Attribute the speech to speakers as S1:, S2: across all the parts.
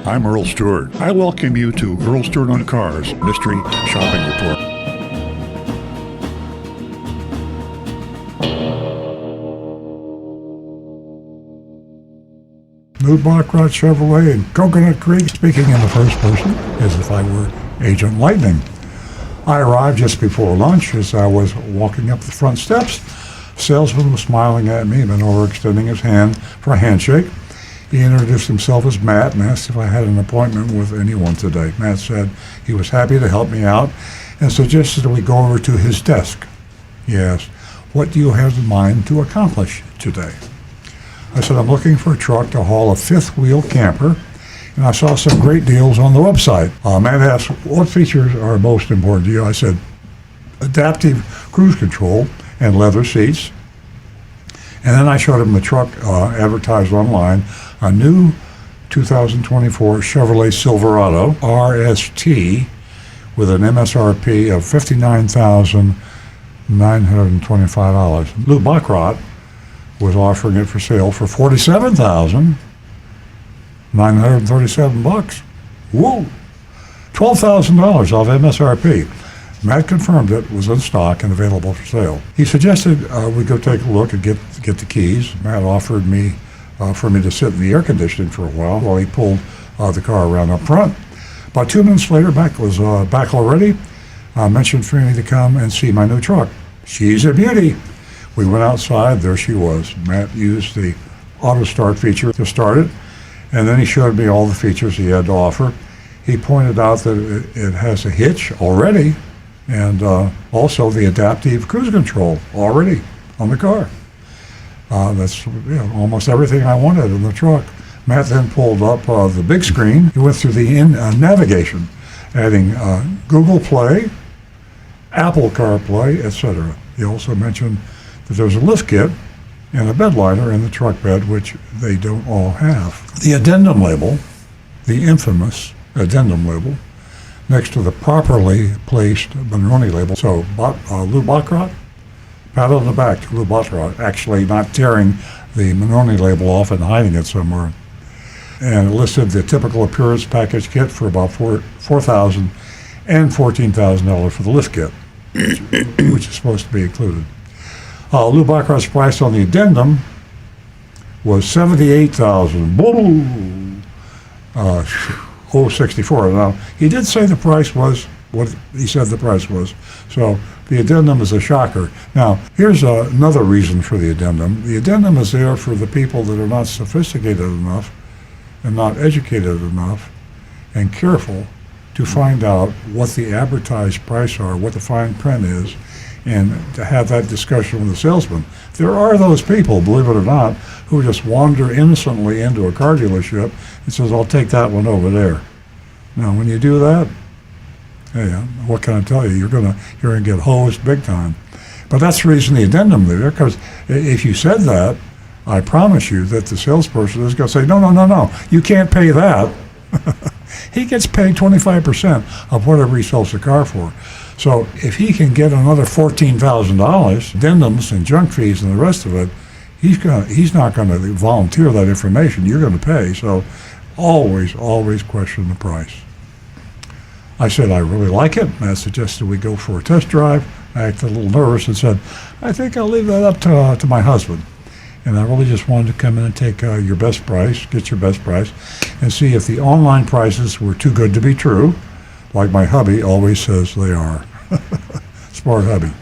S1: I'm Earl Stewart. I welcome you to Earl Stewart on Cars Mystery Shopping Report.
S2: New Bachrodt Chevrolet in Coconut Creek, speaking in the first person as if I were Agent Lightning. I arrived just before lunch. As I was walking up the front steps, the salesman was smiling at me and then overextending his hand for a handshake. He introduced himself as Matt and asked if I had an appointment with anyone today. Matt said he was happy to help me out and suggested that we go over to his desk. He asked, "What do you have in mind to accomplish today?" I said, "I'm looking for a truck to haul a fifth-wheel camper, and I saw some great deals on the website." Matt asked, "What features are most important to you?" I said, "Adaptive cruise control and leather seats." And then I showed him the truck advertised online, a new 2024 Chevrolet Silverado RST with an MSRP of $59,925. Lou Bachrodt was offering it for sale for $47,937. Whoa! $12,000 off MSRP. Matt confirmed it was in stock and available for sale. He suggested we go take a look and get the keys. Matt offered me for me to sit in the air conditioning for a while he pulled the car around up front. About 2 minutes later, Matt was back already. Mentioned for me to come and see my new truck. She's a beauty. We went outside. There she was. Matt used the auto start feature to start it, and then he showed me all the features he had to offer. He pointed out that it has a hitch already, and also the adaptive cruise control already on the car. That's almost everything I wanted in the truck. Matt then pulled up the big screen. He went through the navigation, adding Google Play, Apple CarPlay, etc. He also mentioned that there's a lift kit and a bed liner in the truck bed, which they don't all have. The addendum label, the infamous addendum label, next to the properly placed Monroney label. So Lou Bachrodt, pat on the back to Lou Bachrodt, actually not tearing the Monroney label off and hiding it somewhere. And it listed the typical appearance package kit for about $4,000 and $14,000 for the lift kit, which is supposed to be included. Lou Bachrodt's price on the addendum was $78,000. 64. Now, he did say the price was what he said the price was. So the addendum is a shocker. Now, here's another reason for the addendum. The addendum is there for the people that are not sophisticated enough and not educated enough and careful to find out what the advertised price are, what the fine print is, and to have that discussion with the salesman. There are those people, believe it or not, who just wander innocently into a car dealership and says, "I'll take that one over there." Now, when you do that, hey, what can I tell you? You're gonna get hosed big time. But that's the reason the addendum there, because if you said that, I promise you that the salesperson is going to say, no, you can't pay that. He gets paid 25% of whatever he sells the car for. So if he can get another $14,000, addendums and junk fees and the rest of it, he's not going to volunteer that information. You're going to pay. So always question the price. I said, "I really like it." Matt suggested we go for a test drive. I acted a little nervous and said, "I think I'll leave that up to my husband." And I really just wanted to come in and take your best price, get your best price, and see if the online prices were too good to be true, like my hubby always says they are. Smart hubby.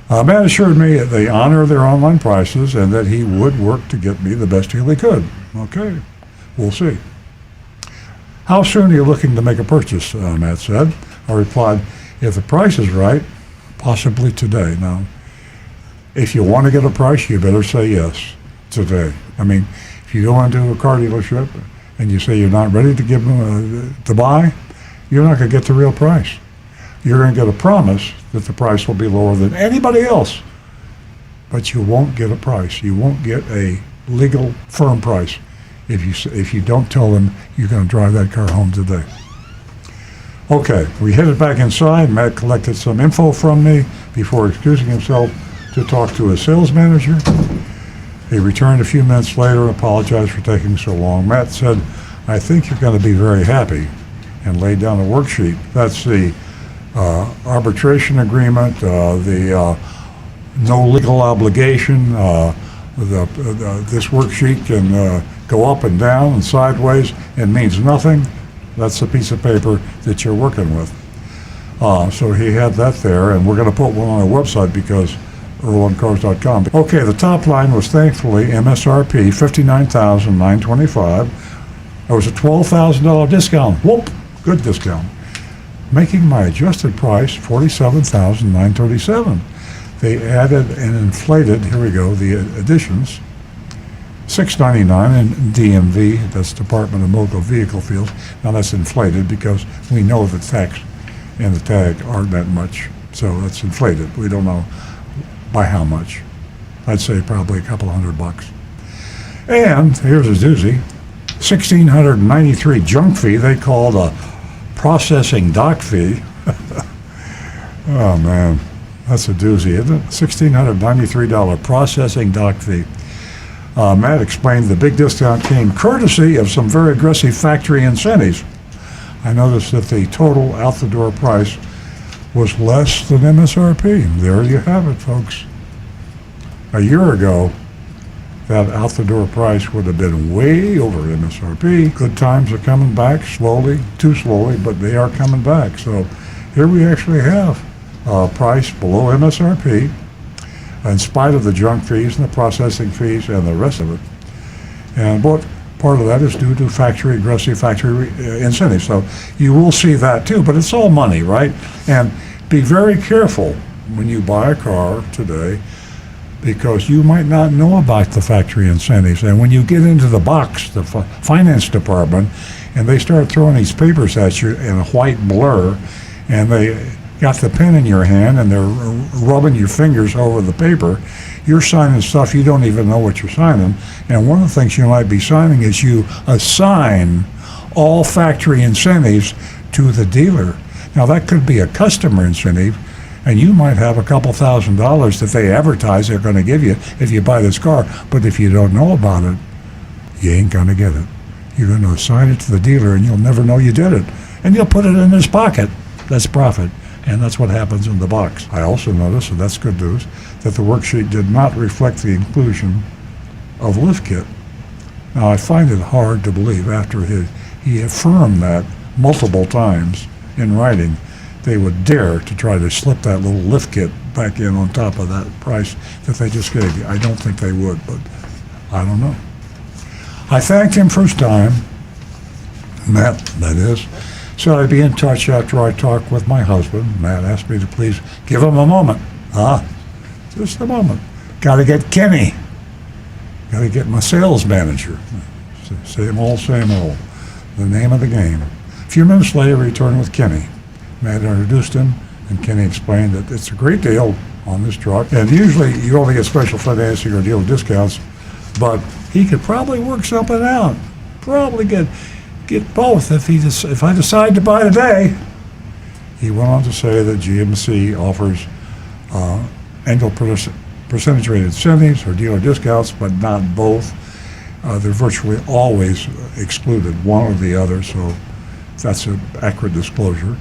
S2: Matt assured me that they honor their online prices and that he would work to get me the best deal he could. Okay, we'll see. "How soon are you looking to make a purchase?" Matt said. I replied, "If the price is right, possibly today." Now, if you want to get a price, you better say yes today. I mean, if you go into a car dealership and you say you're not ready to give them to buy, you're not going to get the real price. You're going to get a promise that the price will be lower than anybody else, but you won't get a price. You won't get a legal, firm price if you don't tell them you're going to drive that car home today. Okay, we headed back inside. Matt collected some info from me before excusing himself to talk to his sales manager. He returned a few minutes later and apologized for taking so long. Matt said, I think you're going to be very happy, and lay down a worksheet. That's the arbitration agreement, the no legal obligation. This worksheet can go up and down and sideways and means nothing. That's the piece of paper that you're working with. So he had that there, and we're going to put one on our website because EarlOnCars.com. Okay, the top line was thankfully MSRP $59,925. It was a $12,000 discount. Whoop, good discount. Making my adjusted price $47,937. They added and inflated, here we go, the additions, $699 in DMV, that's Department of Motor Vehicle Fields. Now that's inflated because we know the tax and the tag aren't that much, so that's inflated. We don't know by how much. I'd say probably a couple $100. And here's a doozy, $1,693 junk fee they called a processing dock fee. Oh man, that's a doozy, isn't it? $1,693 processing dock fee. Matt explained the big discount came courtesy of some very aggressive factory incentives. I noticed that the total out-the-door price was less than MSRP. There you have it, folks. A year ago, that out-the-door price would have been way over MSRP. Good times are coming back slowly, too slowly, but they are coming back. So here we actually have a price below MSRP in spite of the junk fees and the processing fees and the rest of it. And what part of that is due to aggressive factory incentives. So you will see that too, but it's all money, right? And be very careful when you buy a car today, because you might not know about the factory incentives. And when you get into the box, the finance department, and they start throwing these papers at you in a white blur, and they got the pen in your hand and they're rubbing your fingers over the paper, you're signing stuff you don't even know what you're signing. And one of the things you might be signing is you assign all factory incentives to the dealer. Now that could be a customer incentive, and you might have a couple $1,000s that they advertise they're going to give you if you buy this car. But if you don't know about it, you ain't going to get it. You're going to assign it to the dealer, and you'll never know you did it. And you'll put it in his pocket. That's profit. And that's what happens in the box. I also noticed, and that's good news, that the worksheet did not reflect the inclusion of lift kit. Now, I find it hard to believe after he affirmed that multiple times in writing, they would dare to try to slip that little lift kit back in on top of that price that they just gave you. I don't think they would, but I don't know. I thanked him for his time, Matt, that is. Said I'd be in touch after I talked with my husband. Matt asked me to please give him a moment. Just a moment. Got to get Kenny. Got to get my sales manager. Same old, same old. The name of the game. A few minutes later, we returned with Kenny. Matt introduced him, and Kenny explained that it's a great deal on this truck. And usually you only get special financing or deal discounts, but he could probably work something out. Probably get both if I decide to buy today. He went on to say that GMC offers annual percentage rate incentives or dealer discounts, but not both. They're virtually always excluded, one or the other, so that's an accurate disclosure.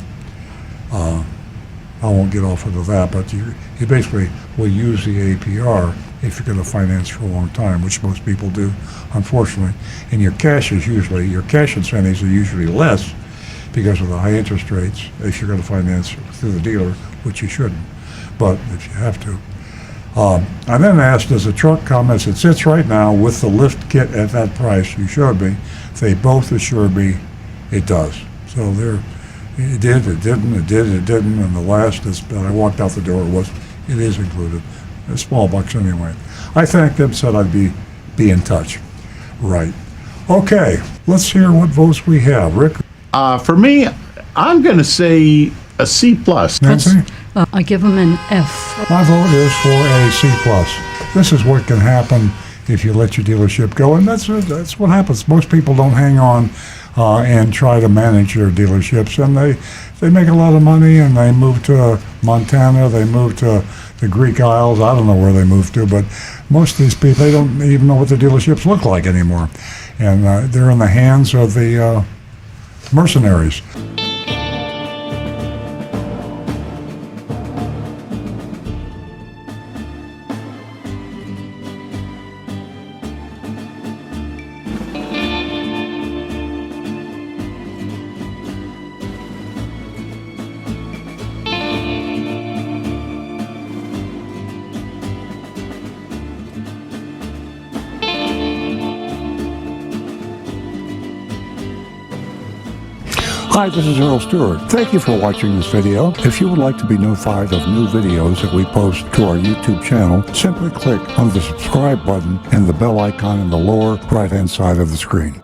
S2: I won't get off into that, but you basically will use the APR if you're going to finance for a long time, which most people do, unfortunately. And your cash incentives are usually less because of the high interest rates if you're going to finance through the dealer, which you shouldn't, but if you have to. I then asked, does the truck come as it sits right now with the lift kit at that price you showed me? They both assured me it does. So it did, it didn't, it did, it didn't, and the last that I walked out the door it is included. Small bucks anyway. I thanked them, said I'd be in touch. Right. Okay, let's hear what votes we have. Rick?
S3: For me, I'm going to say a C+.
S2: Nancy?
S4: I give them an F.
S2: My vote is for a C+. This is what can happen if you let your dealership go, and that's what happens. Most people don't hang on and try to manage their dealerships, and they make a lot of money, and they move to Montana, they move to the Greek Isles. I don't know where they moved to, but most of these people, they don't even know what the dealerships look like anymore. And they're in the hands of the mercenaries. Hi, this is Earl Stewart. Thank you for watching this video. If you would like to be notified of new videos that we post to our YouTube channel, simply click on the subscribe button and the bell icon in the lower right-hand side of the screen.